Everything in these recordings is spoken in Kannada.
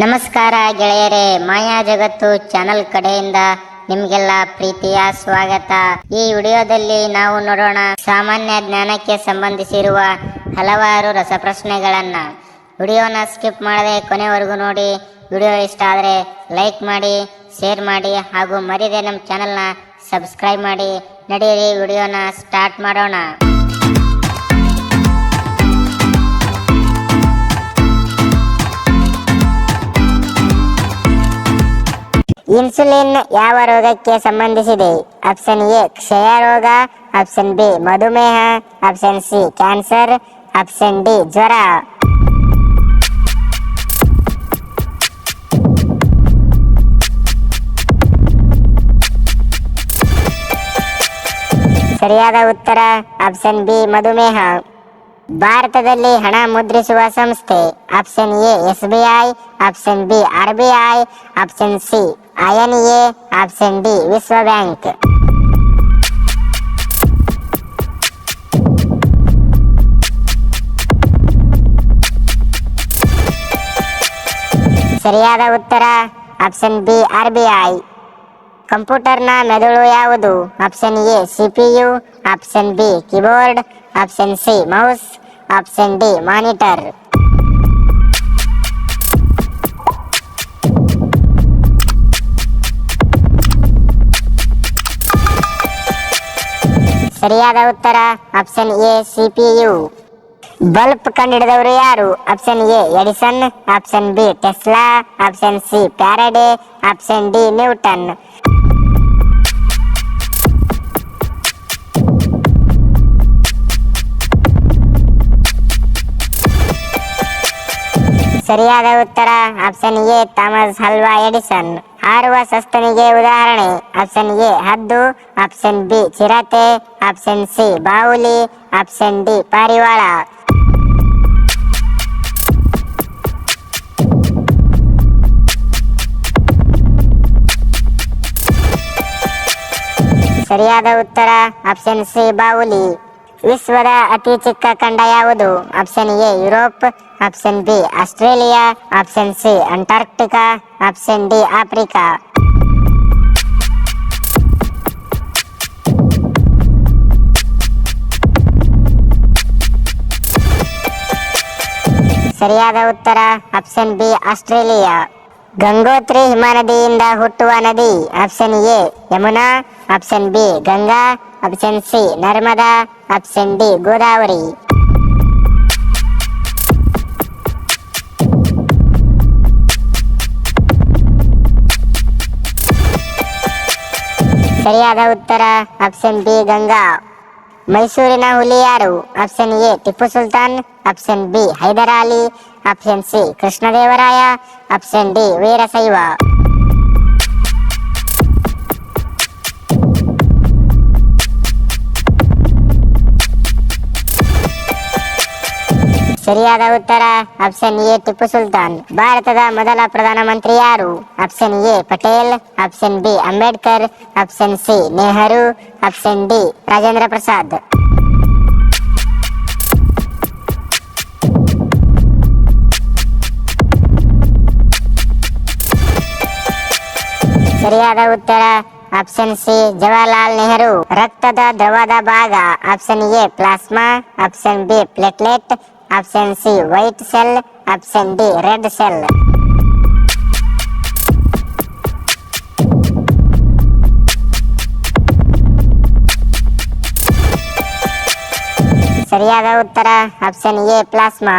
ನಮಸ್ಕಾರ ಗೆಳೆಯರೇ, ಮಾಯಾ ಜಗತ್ತು ಚಾನಲ್ ಕಡೆಯಿಂದ ನಿಮಗೆಲ್ಲ ಪ್ರೀತಿಯ ಸ್ವಾಗತ. ಈ ವಿಡಿಯೋದಲ್ಲಿ ನಾವು ನೋಡೋಣ ಸಾಮಾನ್ಯ ಜ್ಞಾನಕ್ಕೆ ಸಂಬಂಧಿಸಿರುವ ಹಲವಾರು ರಸಪ್ರಶ್ನೆಗಳನ್ನ. ವಿಡಿಯೋನ ಸ್ಕಿಪ್ ಮಾಡದೆ ಕೊನೆವರೆಗೂ ನೋಡಿ. ವಿಡಿಯೋ ಇಷ್ಟ ಆದರೆ ಲೈಕ್ ಮಾಡಿ, ಶೇರ್ ಮಾಡಿ ಹಾಗೂ ಮರಿದೆ ನಮ್ಮ ಚಾನಲ್ನ ಸಬ್ಸ್ಕ್ರೈಬ್ ಮಾಡಿ. ನಡೆಯಿರಿ ವಿಡಿಯೋನ ಸ್ಟಾರ್ಟ್ ಮಾಡೋಣ. ಇನ್ಸುಲಿನ್ ಯಾವ ರೋಗಕ್ಕೆ ಸಂಬಂಧಿಸಿದೆ? ಆಪ್ಷನ್ ಎ ಕ್ಷಯ ರೋಗ, ಆಪ್ಷನ್ ಬಿ ಮಧುಮೇಹ, option C cancer, option D ಜ್ವರ. ಸರಿಯಾದ ಉತ್ತರ ಆಪ್ಷನ್ ಬಿ ಮಧುಮೇಹ. ಭಾರತದಲ್ಲಿ ಹಣ ಮುದ್ರಿಸುವ ಸಂಸ್ಥೆ? Option A SBI, option B RBI, option C INA, option D ವಿಶ್ವ ಬ್ಯಾಂಕ್. ಸರಿಯಾದ ಉತ್ತರ ಆಪ್ಷನ್ ಬಿ RBI. ಕಂಪ್ಯೂಟರ್ನ ಮೆದುಳು ಯಾವುದು? Option A CPU, option B keyboard, option C mouse, option D monitor. ಸರಿಯಾದ ಉತ್ತರ ಆಪ್ಷನ್ ಎ CPU. ಬಲ್ಬ್ ಕಂಡುಹಿಡಿದವರು ಯಾರು? Option A Edison, option B Tesla, option C Faraday, option D Newton. ಸರಿಯಾದ ಉತ್ತರ ಆಪ್ಷನ್ ಎ ಥಾಮಸ್ ಆಲ್ವಾ ಎಡಿಸನ್. ಹಾರುವ ಸಸ್ತನಿಗೆ ಉದಾಹರಣೆ? ಆಪ್ಷನ್ ಎ ಹದ್ದು, ಆಪ್ಷನ್ ಬಿ ಚಿರತೆ, ಆಪ್ಷನ್ ಸಿ ಬಾವುಲಿ, ಆಪ್ಷನ್ ಡಿ ಪಾರಿವಾಳ. ಸರಿಯಾದ ಉತ್ತರ ಆಪ್ಷನ್ ಸಿ ಬಾವುಲಿ. ವಿಶ್ವದ ಅತಿ ಚಿಕ್ಕ ಖಂಡ ಯಾವುದು? Option A Europe, option B Australia, option C Antarctica, option D Africa. ಸರಿಯಾದ ಉತ್ತರ ಆಪ್ಷನ್ ಬಿ ಆಸ್ಟ್ರೇಲಿಯಾ. ಗಂಗೋತ್ರಿ ಹಿಮನದಿಯಿಂದ ಹುಟ್ಟುವ ನದಿ? Option A Yamuna, option B Ganga, option C Narmada, option D Godavari. ಸರಿಯಾದ ಉತ್ತರ ಆಪ್ಷನ್ ಬಿ ಗಂಗಾ. ಮೈಸೂರಿನ ಹುಲಿ ಯಾರು? Option A Tipu Sultan, option B Hyder Ali, option C Krishnadevaraya, option D Veerashaiva. ಸರಿಯಾದ ಉತ್ತರ ಆಪ್ಷನ್ ಎ ಟಿಪ್ಪು ಸುಲ್ತಾನ್. ಭಾರತದ ಮೊದಲ ಪ್ರಧಾನಮಂತ್ರಿ ಯಾರು? Option A Patel, option B Ambedkar, option C Nehru, option D Rajendra Prasad. ಸರಿಯಾದ ಉತ್ತರ ಆಪ್ಷನ್ ಸಿ ಜವಾಹರ್ಲಾಲ್ ನೆಹರು. ರಕ್ತದ ದ್ರವದ ಭಾಗ? Option A plasma, option B platelet, option C white cell, option D red cell. ಸರಿಯಾದ ಉತ್ತರ ಆಪ್ಷನ್ ಎ ಪ್ಲಾಸ್ಮಾ.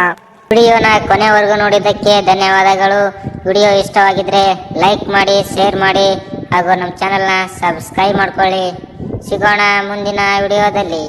ವಿಡಿಯೋನ ಕೊನೆವರೆಗೂ ನೋಡಿದ್ದಕ್ಕೆ ಧನ್ಯವಾದಗಳು. ವಿಡಿಯೋ ಇಷ್ಟವಾಗಿದ್ರೆ ಲೈಕ್ ಮಾಡಿ, ಶೇರ್ ಮಾಡಿ ಹಾಗೂ ನಮ್ಮ ಚಾನೆಲ್ನ ಸಬ್ಸ್ಕ್ರೈಬ್ ಮಾಡ್ಕೊಳ್ಳಿ. ಸಿಗೋಣ ಮುಂದಿನ ವಿಡಿಯೋದಲ್ಲಿ.